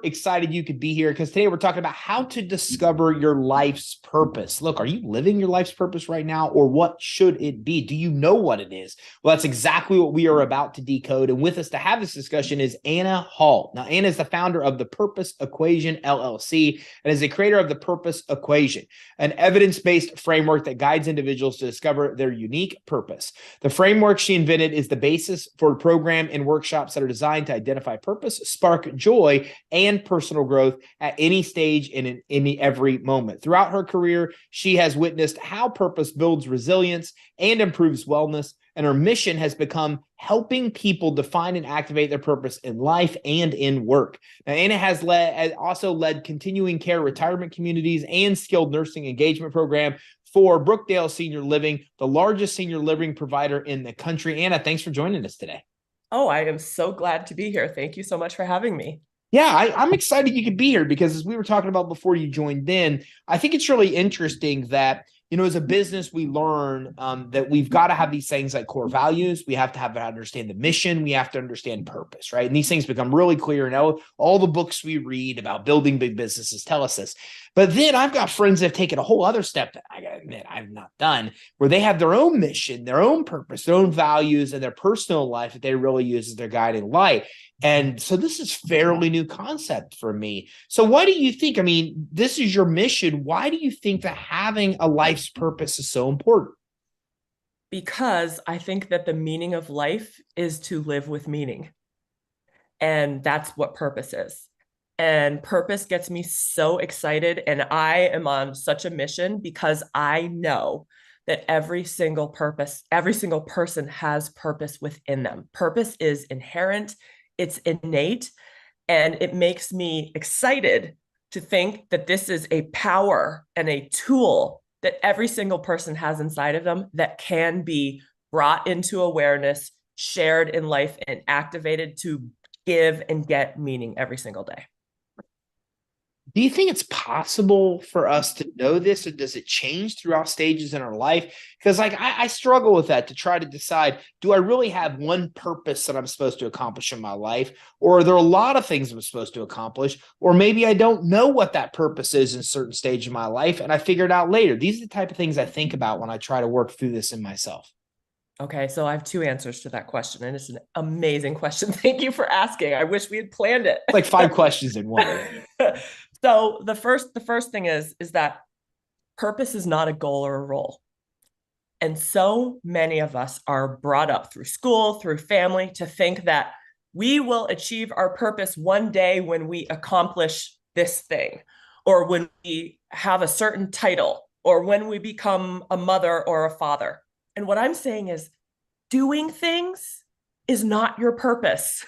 Excited you could be here because today we're talking about how to discover your life's purpose. Look, are you living your life's purpose right now, or what should it be? Do you know what it is? Well, that's exactly what we are about to decode. And with us to have this discussion is Anna Hall. Now, Anna is the founder of the Purpose Equation LLC and is the creator of the Purpose Equation, an evidence-based framework that guides individuals to discover their unique purpose. The framework she invented is the basis for a program and workshops that are designed to identify purpose, spark joy, and personal growth at any stage and in every moment. Throughout her career, she has witnessed how purpose builds resilience and improves wellness, and her mission has become helping people define and activate their purpose in life and in work. Now, Anna has also led continuing care retirement communities and skilled nursing engagement program for Brookdale Senior Living, the largest senior living provider in the country. Anna, thanks for joining us today. Oh, I am so glad to be here. Thank you so much for having me. Yeah, I'm excited you could be here because as we were talking about before you joined in, I think it's really interesting that, as a business, we learn that we've got to have these things like core values. We have to understand the mission. We have to understand purpose, right? And these things become really clear. Now, all the books we read about building big businesses tell us this. But then I've got friends that have taken a whole other step that I got to admit I've not done, where they have their own mission, their own purpose, their own values, and their personal life that they really use as their guiding light. And so this is fairly new concept for me. So why do you think, this is your mission. Why do you think that having a life's purpose is so important? Because I think that the meaning of life is to live with meaning. And that's what purpose is. And purpose gets me so excited. And I am on such a mission because I know that every single person has purpose within them. Purpose is inherent, it's innate, and it makes me excited to think that this is a power and a tool that every single person has inside of them that can be brought into awareness, shared in life, and activated to give and get meaning every single day. Do you think it's possible for us to know this, or does it change throughout stages in our life? Because I struggle with that to try to decide, do I really have one purpose that I'm supposed to accomplish in my life? Or are there a lot of things I'm supposed to accomplish? Or maybe I don't know what that purpose is in a certain stage of my life, and I figure it out later. These are the type of things I think about when I try to work through this in myself. Okay, so I have two answers to that question, and it's an amazing question. Thank you for asking. I wish we had planned it. Like 5 questions in one. So the first thing is that purpose is not a goal or a role. And so many of us are brought up through school, through family, to think that we will achieve our purpose one day when we accomplish this thing, or when we have a certain title, or when we become a mother or a father. And what I'm saying is, doing things is not your purpose.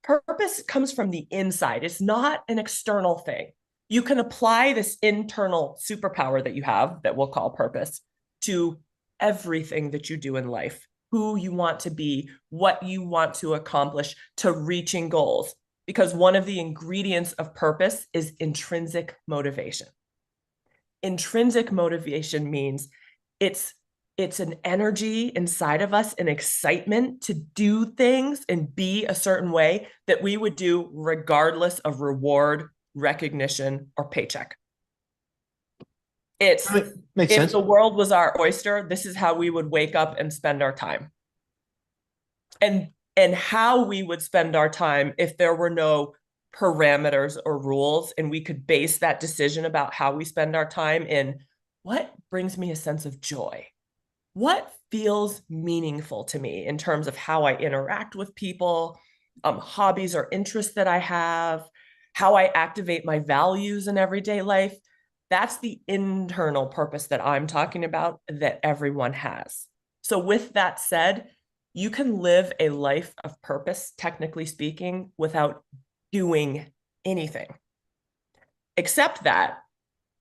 Purpose comes from the inside. It's not an external thing. You can apply this internal superpower that you have, that we'll call purpose, to everything that you do in life, who you want to be, what you want to accomplish, to reaching goals. Because one of the ingredients of purpose is intrinsic motivation. Intrinsic motivation means it's an energy inside of us, an excitement to do things and be a certain way that we would do regardless of reward, recognition, or paycheck. Makes sense. If the world was our oyster, this is how we would wake up and spend our time. And how we would spend our time if there were no parameters or rules, and we could base that decision about how we spend our time in what brings me a sense of joy. What feels meaningful to me in terms of how I interact with people, hobbies or interests that I have, how I activate my values in everyday life. That's the internal purpose that I'm talking about that everyone has. So with that said, you can live a life of purpose, technically speaking, without doing anything, except that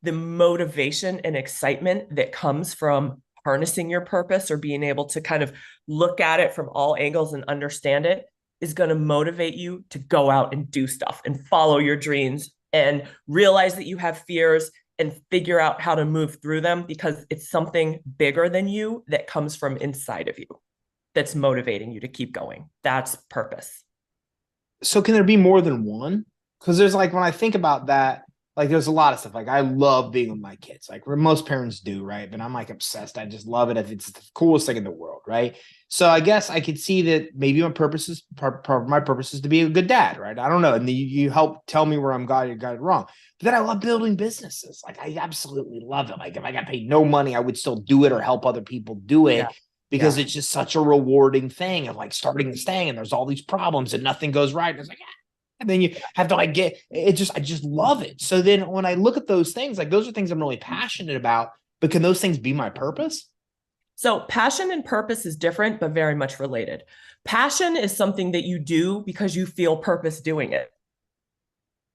the motivation and excitement that comes from harnessing your purpose, or being able to kind of look at it from all angles and understand it, is going to motivate you to go out and do stuff and follow your dreams and realize that you have fears and figure out how to move through them, because it's something bigger than you that comes from inside of you that's motivating you to keep going. That's purpose. So can there be more than one? Because there's like, when I think about that, like there's a lot of stuff. Like I love being with my kids, like most parents do, right? But I'm like obsessed. I just love it. It's the coolest thing in the world, right? So I guess I could see that maybe my purpose is part of my purpose is to be a good dad, right? I don't know. And you help tell me where I'm got it wrong. But then I love building businesses. Like I absolutely love it. Like if I got paid no money, I would still do it or help other people do it. Yeah. Because it's just such a rewarding thing of like starting this thing and there's all these problems and nothing goes right. And it's like, and then you have to like get it. I just love it. So then when I look at those things, like those are things I'm really passionate about, but can those things be my purpose? So passion and purpose is different, but very much related. Passion is something that you do because you feel purpose doing it.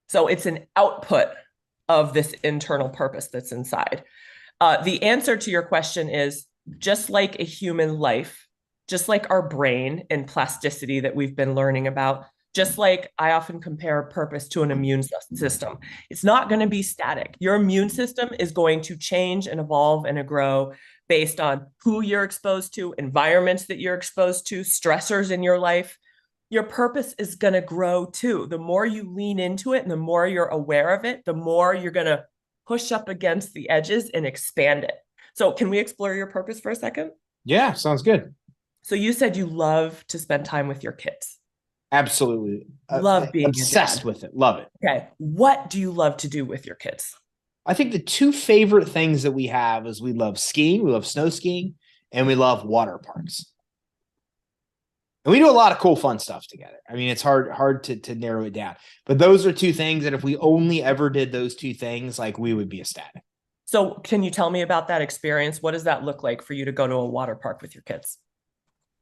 So it's an output of this internal purpose that's inside. The answer to your question is just like a human life, just like our brain and plasticity that we've been learning about, just like I often compare purpose to an immune system. It's not going to be static. Your immune system is going to change and evolve and grow based on who you're exposed to, environments that you're exposed to, stressors in your life. Your purpose is going to grow too. The more you lean into it and the more you're aware of it, the more you're going to push up against the edges and expand it. So can we explore your purpose for a second? Yeah, sounds good. So you said you love to spend time with your kids. Absolutely. Love being a Obsessed dad. with it. Love it. Okay. What do you love to do with your kids? I think the two favorite things that we have is we love skiing, we love snow skiing, and we love water parks. And we do a lot of cool, fun stuff together. I mean, it's hard to narrow it down. But those are two things that if we only ever did those two things, like we would be ecstatic. So can you tell me about that experience? What does that look like for you to go to a water park with your kids?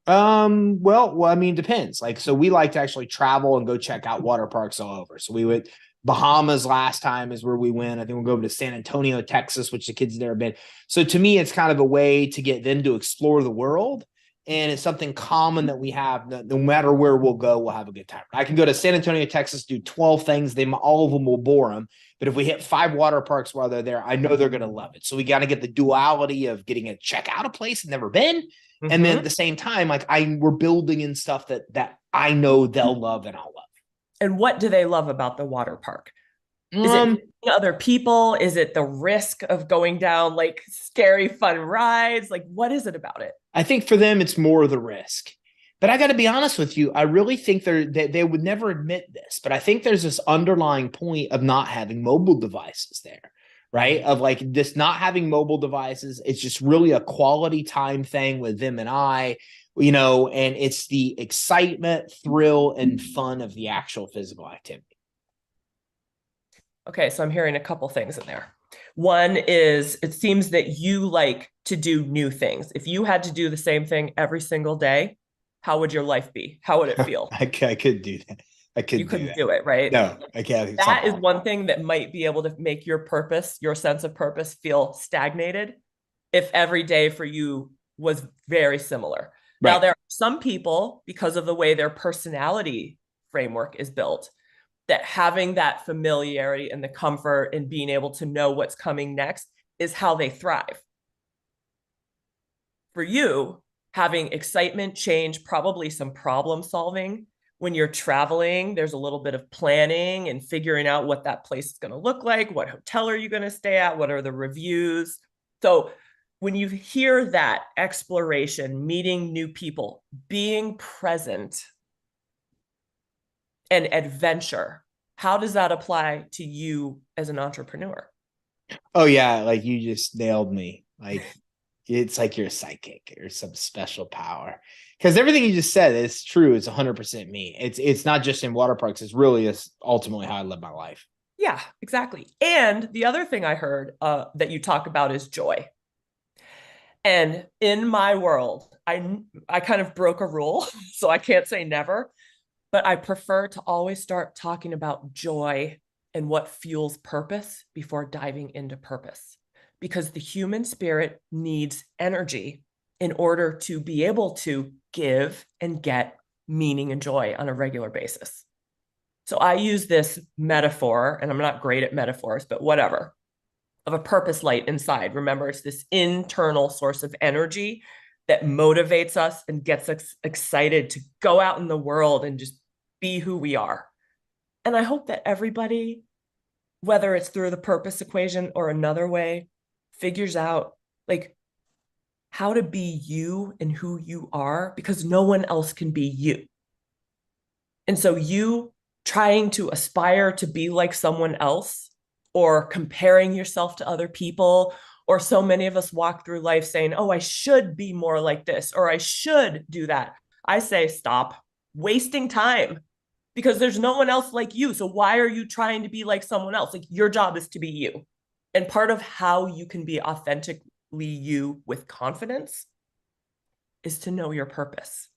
I mean, depends. Like, so we like to actually travel and go check out water parks all over. So we would Bahamas last time is where we went. I think we'll go over to San Antonio, Texas, which the kids have never been. So to me, it's kind of a way to get them to explore the world. And it's something common that we have. No matter where we'll go, we'll have a good time. I can go to San Antonio, Texas, do 12 things. All of them will bore them. But if we hit 5 water parks while they're there, I know they're going to love it. So we got to get the duality of getting a check out a place and never been. Mm-hmm. And then at the same time, like we're building in stuff that I know they'll love and I'll love. And what do they love about the water park? Is it other people? Is it the risk of going down like scary fun rides? Like, what is it about it? I think for them, it's more the risk. But I got to be honest with you. I really think they would never admit this, but I think there's this underlying point of not having mobile devices there, right? Of like this not having mobile devices. It's just really a quality time thing with them and I, and it's the excitement, thrill, and fun of the actual physical activity. Okay, so I'm hearing a couple things in there. One is it seems that you like to do new things. If you had to do the same thing every single day, how would your life be? How would it feel? I could do that. You couldn't do it, right? No, I can't. That is one thing that might be able to make your purpose, your sense of purpose, feel stagnated if every day for you was very similar. Right. Now, there are some people, because of the way their personality framework is built, that having that familiarity and the comfort and being able to know what's coming next is how they thrive. For you, having excitement, change, probably some problem solving. When you're traveling, there's a little bit of planning and figuring out what that place is going to look like. What hotel are you going to stay at? What are the reviews? So when you hear that exploration, meeting new people, being present, and adventure, how does that apply to you as an entrepreneur? Oh yeah, like you just nailed me. Like it's like you're a psychic or some special power. Because everything you just said is true. It's 100% me. It's not just in water parks. It's really ultimately how I live my life. Yeah, exactly. And the other thing I heard that you talk about is joy. And in my world, I kind of broke a rule, so I can't say never, but I prefer to always start talking about joy and what fuels purpose before diving into purpose. Because the human spirit needs energy in order to be able to give and get meaning and joy on a regular basis. So I use this metaphor, and I'm not great at metaphors, but whatever, of a purpose light inside. Remember, it's this internal source of energy that motivates us and gets us excited to go out in the world and just be who we are. And I hope that everybody, whether it's through the purpose equation or another way, figures out like how to be you and who you are, because no one else can be you. And so you trying to aspire to be like someone else or comparing yourself to other people, or so many of us walk through life saying, oh, I should be more like this, or I should do that. I say, stop wasting time, because there's no one else like you. So why are you trying to be like someone else? Like, your job is to be you. And part of how you can be authentically you with confidence is to know your purpose.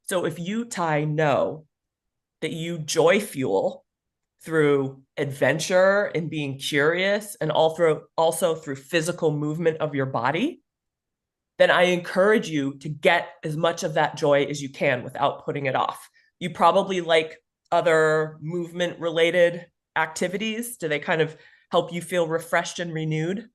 So if you, Ty, know that you joy fuel through adventure and being curious, and also through physical movement of your body, then I encourage you to get as much of that joy as you can without putting it off. You probably like other movement related activities. Do they kind of help you feel refreshed and renewed?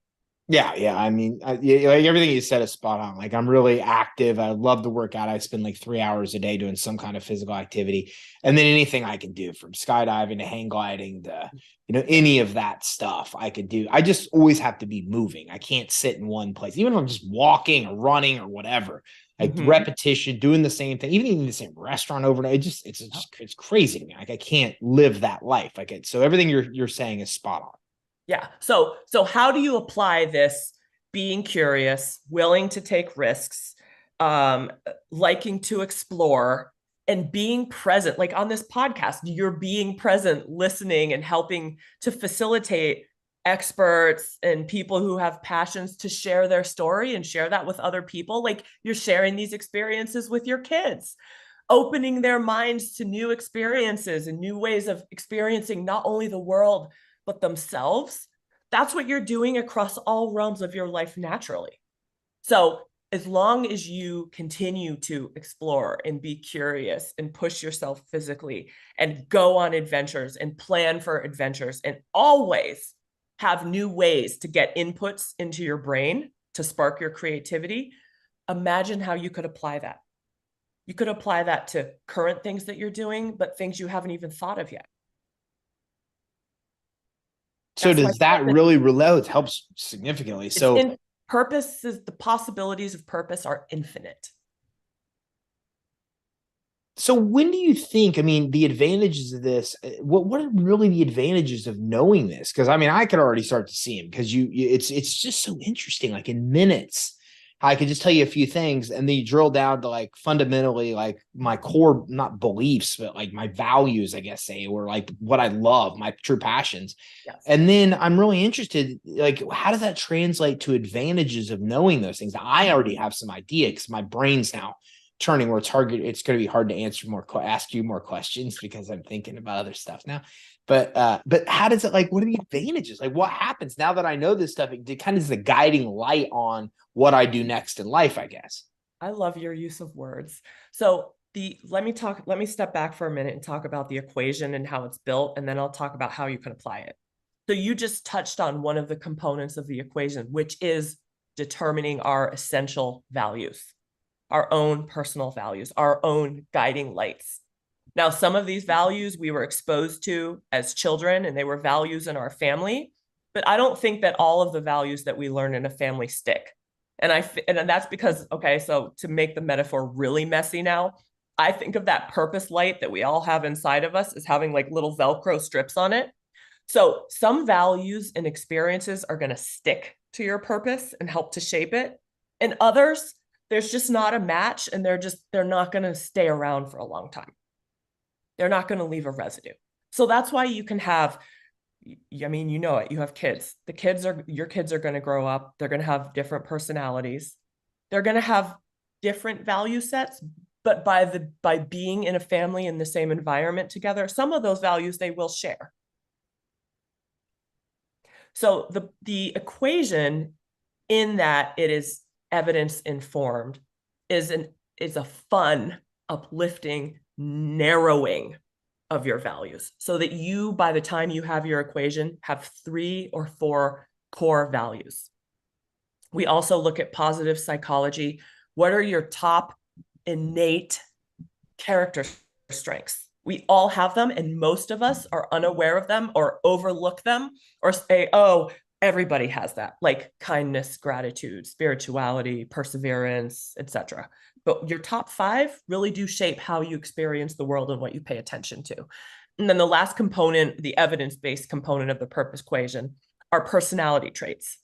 Yeah. I mean, yeah, like everything you said is spot on. Like, I'm really active. I love to work out. I spend like 3 hours a day doing some kind of physical activity. And then anything I can do, from skydiving to hang gliding to, any of that stuff I could do. I just always have to be moving. I can't sit in one place, even if I'm just walking or running or whatever. Like repetition, doing the same thing, even eating the same restaurant overnight. It's crazy to me. Like, I can't live that life. So everything you're saying is spot on. Yeah. So how do you apply this being curious, willing to take risks, liking to explore, and being present? Like on this podcast, you're being present, listening, and helping to facilitate experts and people who have passions to share their story and share that with other people. Like, you're sharing these experiences with your kids, opening their minds to new experiences and new ways of experiencing not only the world, but themselves. That's what you're doing across all realms of your life naturally. So as long as you continue to explore and be curious and push yourself physically and go on adventures and plan for adventures and always have new ways to get inputs into your brain to spark your creativity, imagine how you could apply that. You could apply that to current things that you're doing, but things you haven't even thought of yet. So does that really relate? It helps significantly. So purpose is, the possibilities of purpose are infinite. So when do you think, I mean, the advantages of this, what are really the advantages of knowing this? Because I mean, I could already start to see them, because it's just so interesting. Like, in minutes, I could just tell you a few things, and then you drill down to like fundamentally like my core, not beliefs, but like my values, I guess, or like what I love, my true passions. Yes. And then I'm really interested, like, how does that translate to advantages of knowing those things? Now, I already have some idea, because my brain's now turning where it's going to be hard to ask you more questions, because I'm thinking about other stuff now. But how does it, like, what are the advantages? Like, what happens now that I know this stuff? It kind of is the guiding light on what I do next in life, I guess. I love your use of words. So let me step back for a minute and talk about the equation and how it's built, and then I'll talk about how you can apply it. So you just touched on one of the components of the equation, which is determining our essential values, our own personal values, our own guiding lights. Now, some of these values we were exposed to as children, and they were values in our family, but I don't think that all of the values that we learn in a family stick. And that's because, okay, so to make the metaphor really messy now, I think of that purpose light that we all have inside of us as having like little Velcro strips on it. So some values and experiences are going to stick to your purpose and help to shape it. And others, there's just not a match, and they're not going to stay around for a long time. They're not going to leave a residue. So that's why you can have, I mean, you know it, you have kids. Your kids are going to grow up. They're going to have different personalities. They're going to have different value sets, but by being in a family in the same environment together, some of those values they will share. So the equation, in that it is evidence informed, is a fun, uplifting, narrowing of your values, so that you, by the time you have your equation, have 3 or 4 core values. We also look at positive psychology. What are your top innate character strengths? We all have them, and most of us are unaware of them or overlook them or say, oh, everybody has that, like kindness, gratitude, spirituality, perseverance, etc. But your top 5 really do shape how you experience the world and what you pay attention to. And then the last component, the evidence-based component of the purpose equation, are personality traits.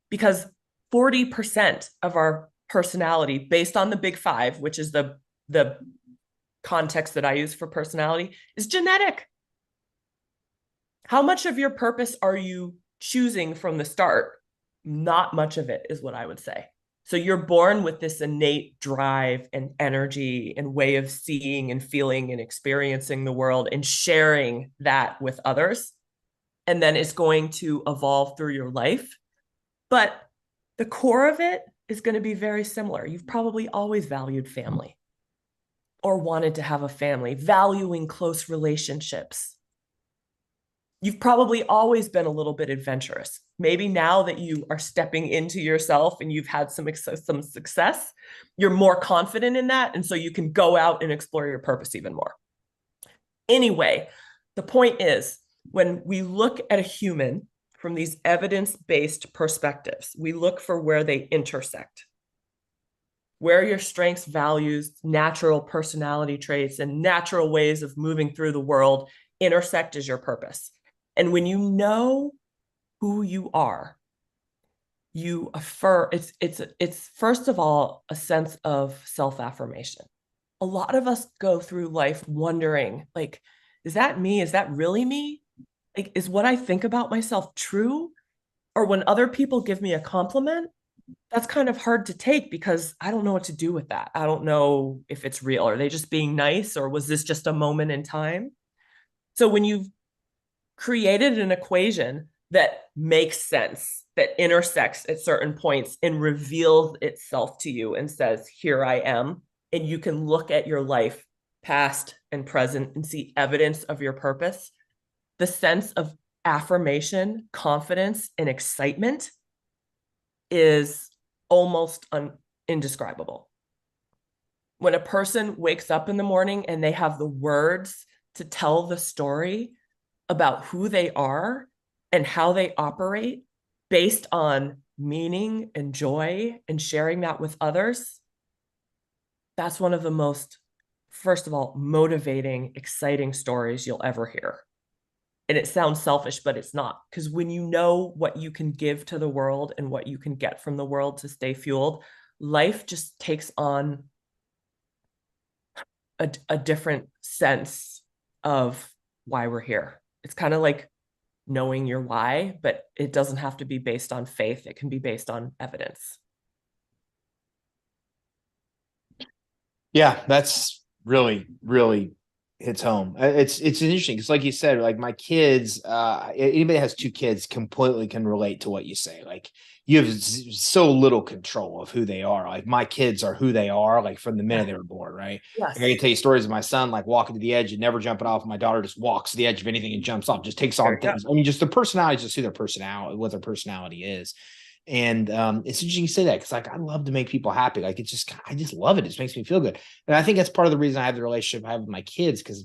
Because 40% of our personality, based on the big 5, which is the context that I use for personality, is genetic. How much of your purpose are you choosing from the start? Not much of it is what I would say. So you're born with this innate drive and energy and way of seeing and feeling and experiencing the world and sharing that with others. And then it's going to evolve through your life. But the core of it is going to be very similar. You've probably always valued family or wanted to have a family, valuing close relationships. You've probably always been a little bit adventurous. Maybe now that you are stepping into yourself and you've had some success, you're more confident in that. And so you can go out and explore your purpose even more. Anyway, the point is, when we look at a human from these evidence-based perspectives, we look for where they intersect, where your strengths, values, natural personality traits, and natural ways of moving through the world intersect as your purpose. And when you know who you are, you affirm, it's first of all a sense of self-affirmation. A lot of us go through life wondering, like, is that me? Is that really me? Like, is what I think about myself true? Or when other people give me a compliment, that's kind of hard to take because I don't know what to do with that. I don't know if it's real. Are they just being nice, or was this just a moment in time? So when you've created an equation that makes sense, that intersects at certain points and reveals itself to you and says, here I am, and you can look at your life, past and present, and see evidence of your purpose, the sense of affirmation, confidence, and excitement is almost indescribable. When a person wakes up in the morning and they have the words to tell the story about who they are and how they operate based on meaning and joy and sharing that with others, that's one of the most, first of all, motivating, exciting stories you'll ever hear. And it sounds selfish, but it's not. Because when you know what you can give to the world and what you can get from the world to stay fueled, life just takes on a different sense of why we're here. It's kind of like knowing your why, but it doesn't have to be based on faith. It can be based on evidence. Yeah, that's really, really hits home. It's interesting because, like you said, like my kids, anybody that has 2 kids completely can relate to what you say. Like you have so little control of who they are. Like my kids are who they are, like from the minute they were born, right? Yes. Like I can tell you stories of my son, like walking to the edge and never jumping off. My daughter just walks to the edge of anything and jumps off, just takes on things. I mean, just the personality is just who their personality, what their personality is. And it's interesting you say that because like I love to make people happy. Like it's just I just love it. It just makes me feel good. And I think that's part of the reason I have the relationship I have with my kids, because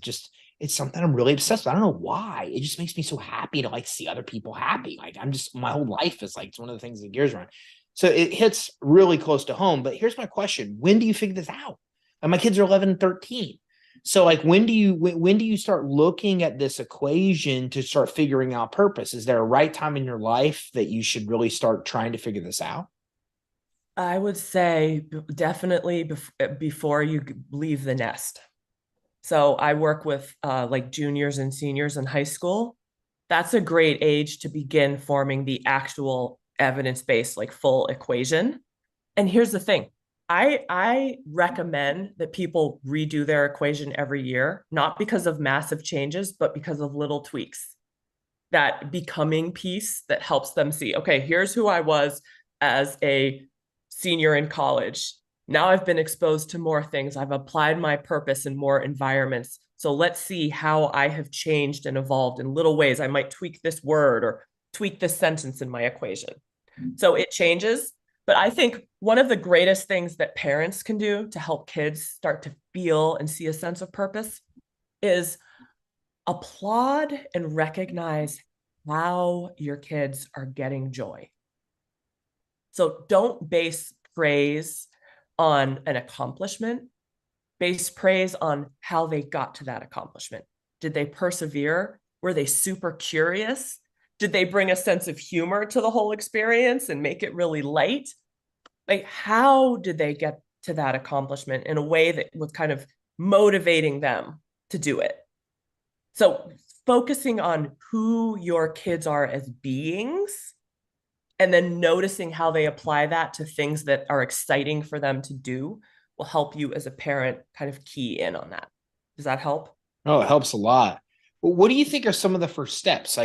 it's something I'm really obsessed with. I don't know why. It just makes me so happy to like see other people happy. Like I'm just my whole life is like it's one of the things that gears around. So it hits really close to home. But here's my question: when do you figure this out? And my kids are 11 and 13. So like when do you start looking at this equation to start figuring out purpose? Is there a right time in your life that you should really start trying to figure this out? I would say definitely before you leave the nest. So I work with like juniors and seniors in high school. That's a great age to begin forming the actual evidence-based, like full equation. And here's the thing. I recommend that people redo their equation every year, not because of massive changes, but because of little tweaks. That becoming piece that helps them see, okay, here's who I was as a senior in college. Now I've been exposed to more things. I've applied my purpose in more environments. So let's see how I have changed and evolved in little ways. I might tweak this word or tweak this sentence in my equation. So it changes. But I think one of the greatest things that parents can do to help kids start to feel and see a sense of purpose is applaud and recognize how your kids are getting joy. So don't base praise on an accomplishment, base praise on how they got to that accomplishment. Did they persevere? Were they super curious? Did they bring a sense of humor to the whole experience and make it really light? Like, how did they get to that accomplishment in a way that was kind of motivating them to do it? So focusing on who your kids are as beings and then noticing how they apply that to things that are exciting for them to do will help you as a parent kind of key in on that. Does that help? Oh, it helps a lot. Well, what do you think are some of the first steps?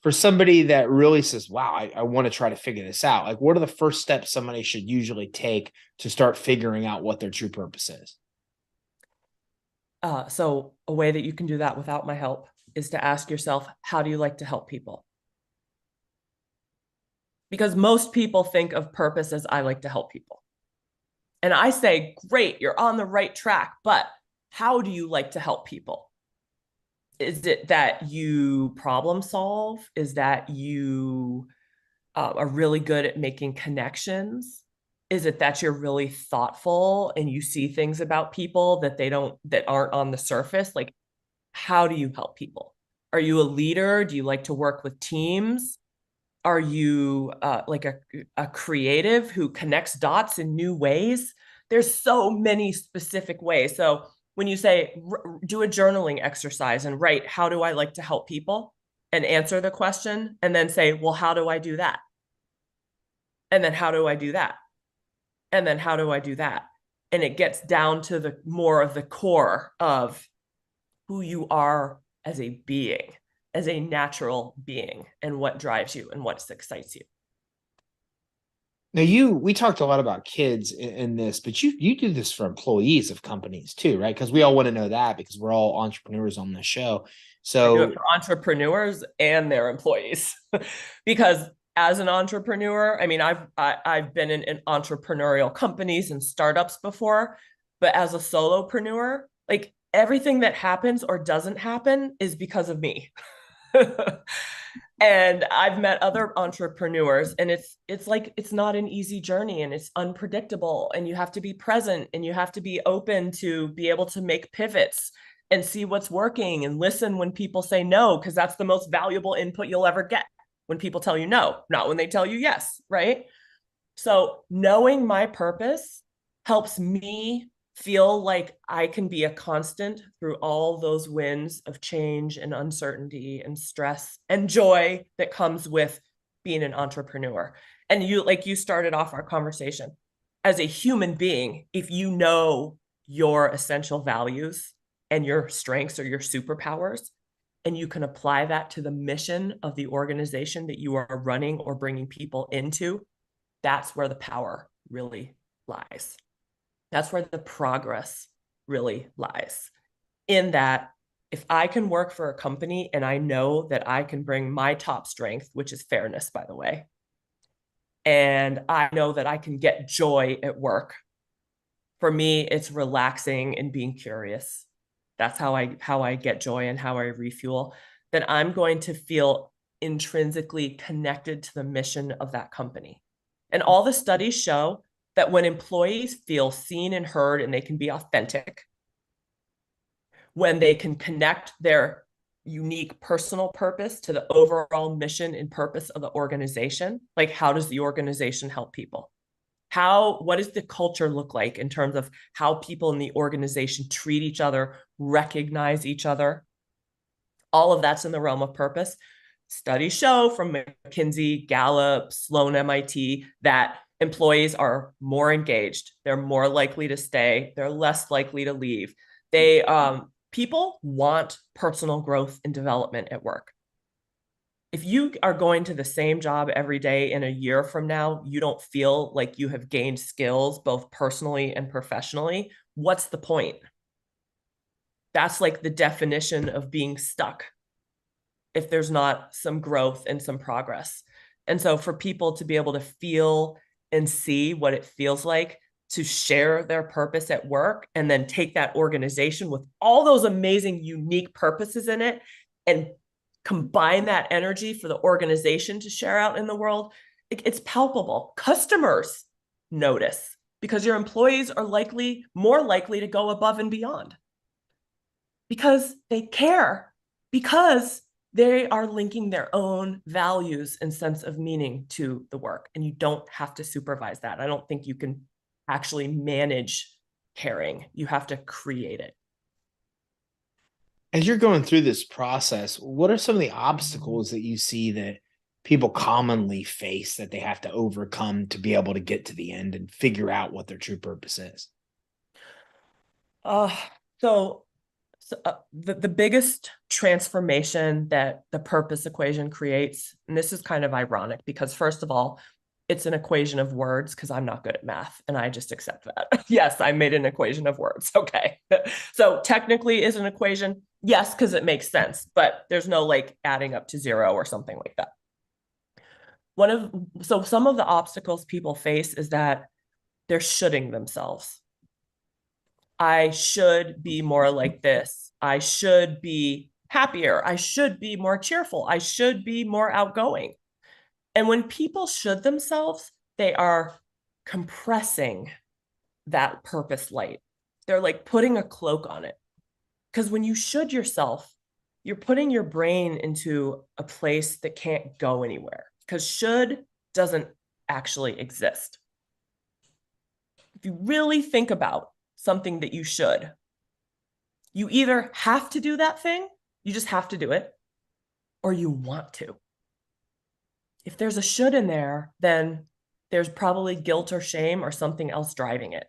For somebody that really says, wow, I want to try to figure this out. Like, what are the first steps somebody should usually take to start figuring out what their true purpose is? So a way that you can do that without my help is to ask yourself, how do you like to help people? Because most people think of purpose as I like to help people. And I say, great, you're on the right track, but how do you like to help people? Is it that you problem solve? Is that you are really good at making connections? Is it that you're really thoughtful and you see things about people that aren't on the surface? Like, how do you help people? Are you a leader? Do you like to work with teams? Are you like a creative who connects dots in new ways? There's so many specific ways. So when you say do a journaling exercise and write, how do I like to help people? And answer the question, and then say, well, how do I do that? And then how do I do that? And then how do I do that? And it gets down to the more of the core of who you are as a being, as a natural being, and what drives you and what excites you. Now, we talked a lot about kids in this, but you do this for employees of companies too, right? Because we all want to know that because we're all entrepreneurs on the show. I do it So, for entrepreneurs and their employees because as an entrepreneur, I mean, I've been in entrepreneurial companies and startups before, but as a solopreneur, like everything that happens or doesn't happen is because of me. And I've met other entrepreneurs, and it's like it's not an easy journey, and it's unpredictable, and you have to be present, and you have to be open to be able to make pivots and see what's working and listen when people say no, because that's the most valuable input you'll ever get, when people tell you no, not when they tell you yes, right? So knowing my purpose helps me feel like I can be a constant through all those winds of change and uncertainty and stress and joy that comes with being an entrepreneur. And you started off our conversation, as a human being, if you know your essential values and your strengths or your superpowers, and you can apply that to the mission of the organization that you are running or bringing people into, that's where the power really lies. That's where the progress really lies. In that, if I can work for a company and I know that I can bring my top strength, which is fairness, by the way, and I know that I can get joy at work. For me, it's relaxing and being curious. That's how I get joy and how I refuel. Then I'm going to feel intrinsically connected to the mission of that company. And all the studies show that when employees feel seen and heard and they can be authentic, when they can connect their unique personal purpose to the overall mission and purpose of the organization, like how does the organization help people? What does the culture look like in terms of how people in the organization treat each other, recognize each other? All of that's in the realm of purpose. Studies show from McKinsey, Gallup, Sloan MIT that employees are more engaged. They're more likely to stay. They're less likely to leave. People want personal growth and development at work. If you are going to the same job every day in a year from now, you don't feel like you have gained skills both personally and professionally, what's the point? That's like the definition of being stuck if there's not some growth and some progress. And so for people to be able to feel and see what it feels like to share their purpose at work and then take that organization with all those amazing, unique purposes in it and combine that energy for the organization to share out in the world, it's palpable. Customers notice because your employees are more likely to go above and beyond because they care, because they are linking their own values and sense of meaning to the work. And you don't have to supervise that. I don't think you can actually manage caring. You have to create it. As you're going through this process, what are some of the obstacles that you see that people commonly face that they have to overcome to be able to get to the end and figure out what their true purpose is? Uh, so the biggest transformation that the purpose equation creates, and this is kind of ironic because first of all, it's an equation of words because I'm not good at math and I just accept that. Yes, I made an equation of words. Okay. So technically is an equation. Yes, because it makes sense, but there's no like adding up to zero or something like that. So some of the obstacles people face is that they're shoulding themselves. I should be more like this. I should be happier. I should be more cheerful. I should be more outgoing. And when people should themselves, they are compressing that purpose light. They're like putting a cloak on it. Because when you should yourself, you're putting your brain into a place that can't go anywhere because should doesn't actually exist. If you really think about something that you should, you either have to do that thing, you just have to do it, or you want to. If there's a should in there, then there's probably guilt or shame or something else driving it.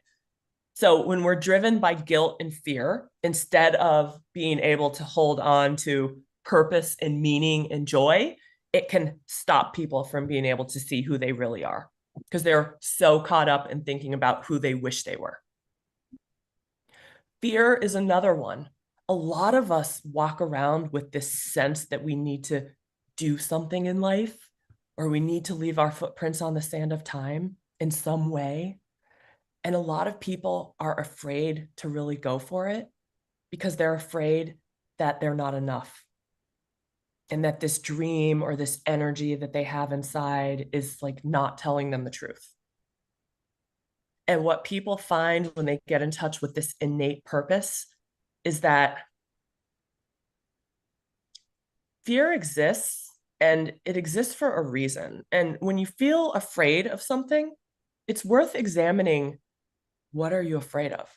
So when we're driven by guilt and fear, instead of being able to hold on to purpose and meaning and joy, it can stop people from being able to see who they really are because they're so caught up in thinking about who they wish they were. Fear is another one. A lot of us walk around with this sense that we need to do something in life or we need to leave our footprints on the sand of time in some way. And a lot of people are afraid to really go for it because they're afraid that they're not enough and that this dream or this energy that they have inside is like not telling them the truth. And what people find when they get in touch with this innate purpose is that fear exists and it exists for a reason. And when you feel afraid of something, it's worth examining, what are you afraid of?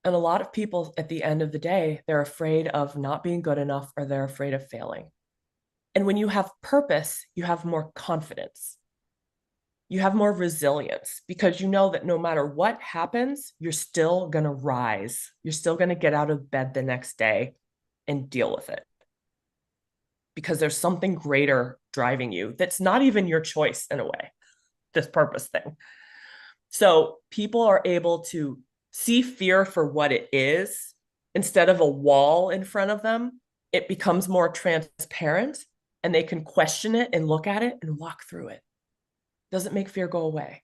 And a lot of people at the end of the day, they're afraid of not being good enough or they're afraid of failing. And when you have purpose, you have more confidence. You have more resilience because you know that no matter what happens, you're still going to rise. You're still going to get out of bed the next day and deal with it because there's something greater driving you that's not even your choice in a way, this purpose thing. So people are able to see fear for what it is instead of a wall in front of them. It becomes more transparent and they can question it and look at it and walk through it. Doesn't make fear go away.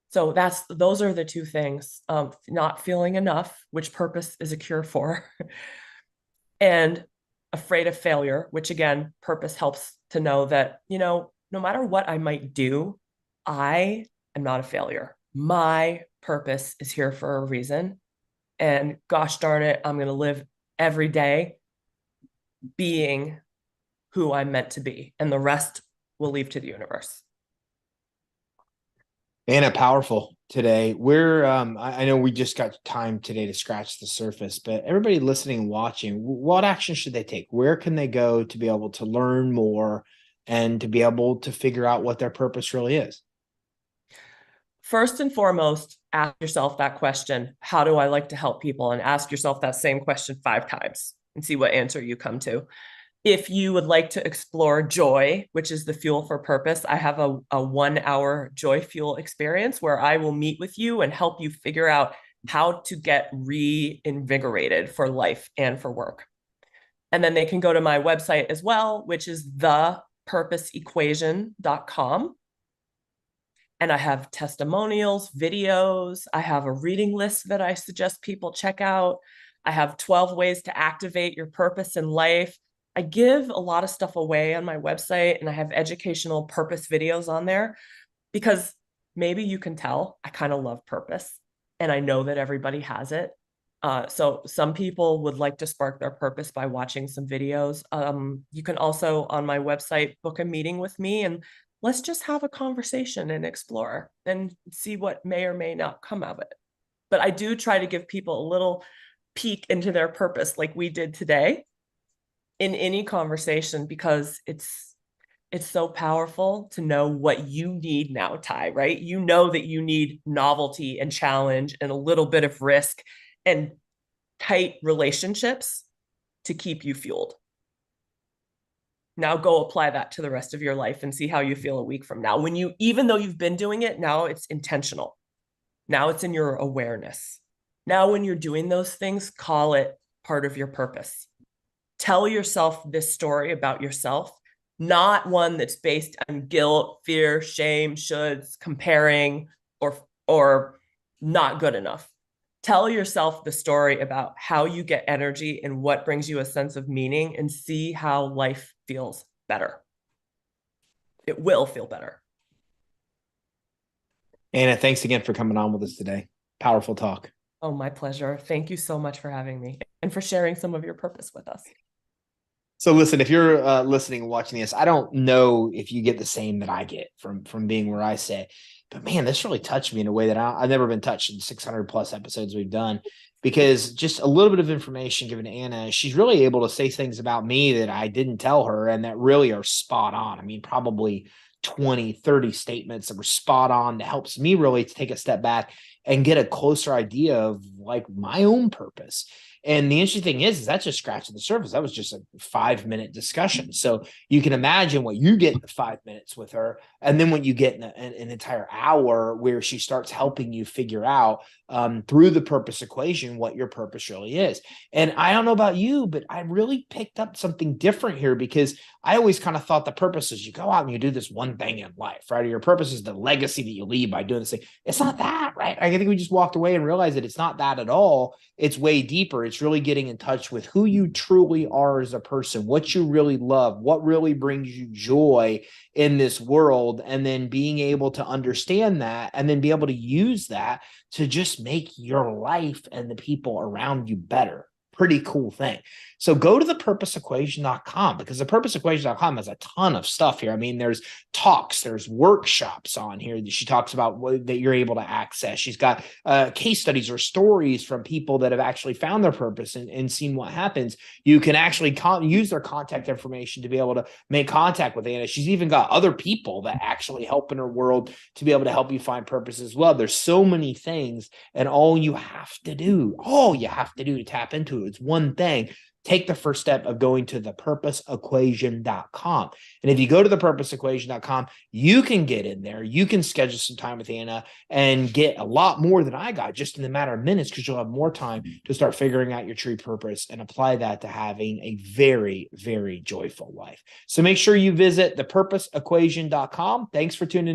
So those are the two things of not feeling enough, which purpose is a cure for, and afraid of failure, which again, purpose helps to know that, no matter what I might do, I am not a failure. My purpose is here for a reason. And gosh darn it, I'm going to live every day being who I'm meant to be. And the rest will leave to the universe. Anna, powerful today. I know we just got time today to scratch the surface, but everybody listening and watching, what action should they take? Where can they go to be able to learn more and to be able to figure out what their purpose really is? First and foremost, ask yourself that question, how do I like to help people? And ask yourself that same question 5 times and see what answer you come to. If you would like to explore joy, which is the fuel for purpose, I have a 1-hour joy fuel experience where I will meet with you and help you figure out how to get reinvigorated for life and for work. And then they can go to my website as well, which is thepurposeequation.com. And I have testimonials, videos. I have a reading list that I suggest people check out. I have 12 ways to activate your purpose in life. I give a lot of stuff away on my website, and I have educational purpose videos on there because maybe you can tell I kind of love purpose, and I know that everybody has it. So some people would like to spark their purpose by watching some videos. You can also, on my website, book a meeting with me, and let's just have a conversation and explore and see what may or may not come of it. But I do try to give people a little peek into their purpose, like we did today, in any conversation, because it's so powerful to know what you need now, Ty, right? You know that you need novelty and challenge and a little bit of risk and tight relationships to keep you fueled. Now go apply that to the rest of your life and see how you feel a week from now. When you, even though you've been doing it, now it's intentional. Now it's in your awareness. Now, when you're doing those things, call it part of your purpose. Tell yourself this story about yourself, not one that's based on guilt, fear, shame, shoulds, comparing, or not good enough. Tell yourself the story about how you get energy and what brings you a sense of meaning, and see how life feels better. It will feel better. Anna, thanks again for coming on with us today. Powerful talk. Oh, my pleasure. Thank you so much for having me and for sharing some of your purpose with us. So listen, if you're listening and watching this, I don't know if you get the same that I get from being where I sit, but man, this really touched me in a way that I've never been touched in 600 plus episodes we've done, because just a little bit of information given to Anna, she's really able to say things about me that I didn't tell her and that really are spot on. I mean, probably 20, 30 statements that were spot on that helps me really to take a step back and get a closer idea of like my own purpose. And the interesting thing is that's just scratching the surface. That was just a 5-minute discussion. So you can imagine what you get in the 5 minutes with her. And then when you get in an entire hour where she starts helping you figure out through the purpose equation what your purpose really is. And I don't know about you, but I really picked up something different here, because I always kind of thought the purpose is you go out and you do this one thing in life, right? Or your purpose is the legacy that you leave by doing this thing. It's not that, right? I think we just walked away and realized that it's not that at all. It's way deeper. It's really getting in touch with who you truly are as a person, what you really love, what really brings you joy in this world, and then being able to understand that and then be able to use that to just make your life and the people around you better. Pretty cool thing. So go to thepurposeequation.com, because thepurposeequation.com has a ton of stuff here. I mean, there's talks, there's workshops on here that she talks about that you're able to access. She's got case studies or stories from people that have actually found their purpose and seen what happens. You can actually use their contact information to be able to make contact with Anna. She's even got other people that actually help in her world to be able to help you find purpose as well. There's so many things, and all you have to do to tap into it, it's one thing. Take the first step of going to thepurposeequation.com. And if you go to thepurposeequation.com, you can get in there. You can schedule some time with Anna and get a lot more than I got just in a matter of minutes, because you'll have more time to start figuring out your true purpose and apply that to having a very, very joyful life. So make sure you visit thepurposeequation.com. Thanks for tuning in.